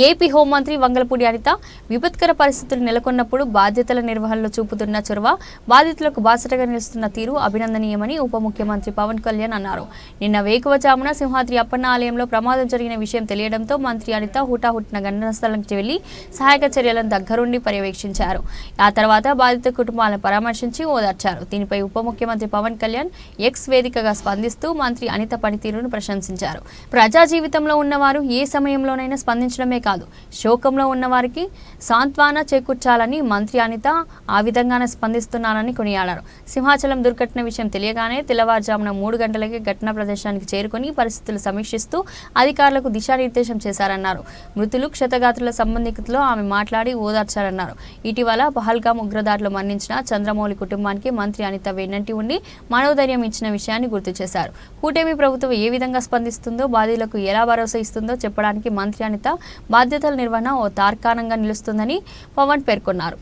AP హోంమంత్రి వంగలపూడి అనిత విపత్కర పరిస్థితులు నెలకొన్నప్పుడు బాధ్యతల నిర్వహణలో చూపుతున్న చొరవ, బాధితులకు బాసటగా నిలుస్తున్న తీరు అభినందనీయమని ఉప ముఖ్యమంత్రి పవన్ కళ్యాణ్ అన్నారు. నిన్న వేకువజామున సింహాద్రి అప్పన్న ఆలయంలో ప్రమాదం జరిగిన విషయం తెలియడంతో మంత్రి అనిత హుటాహుటిన ఘటనా స్థలానికి వెళ్లి సహాయక చర్యలను దగ్గరుండి పర్యవేక్షించారు. ఆ తర్వాత బాధిత కుటుంబాలను పరామర్శించి ఓదార్చారు. దీనిపై ఉప ముఖ్యమంత్రి పవన్ కళ్యాణ్ ఎక్స్ వేదికగా స్పందిస్తూ మంత్రి అనిత పనితీరును ప్రశంసించారు. ప్రజా జీవితంలో ఉన్నవారు ఏ సమయంలోనైనా స్పందించడం కాదు, శోకంలో ఉన్నవారికి సాంత్వన చేకూర్చాలని మంత్రి అనిత ఆ విధంగానే స్పందిస్తున్నారని కొనియాడారు. సింహాచలం దుర్ఘటన విషయం తెలియగానే తెల్లవారుజామున 3 గంటలకే ఘటనా ప్రదేశానికి చేరుకుని పరిస్థితులు సమీక్షిస్తూ అధికారులకు దిశానిర్దేశం చేశారన్నారు. మృతులు క్షతగాత్రుల సంబంధికులతో ఆమె మాట్లాడి ఓదార్చారన్నారు. ఇటీవల పహల్గామ్ ఉగ్రదాడిలో మరణించిన చంద్రమౌళి కుటుంబానికి మంత్రి అనిత వెన్నంటి ఉండి మనోధైర్యం ఇచ్చిన విషయాన్ని గుర్తు చేశారు. కూటమి ప్రభుత్వం ఏ విధంగా స్పందిస్తుందో, బాధితులకు ఎలా భరోసా ఇస్తుందో చెప్పడానికి మంత్రి అనిత బాధ్యతల నిర్వహణ ఓ తార్కాణంగా నిలుస్తుందని పవన్ పేర్కొన్నారు.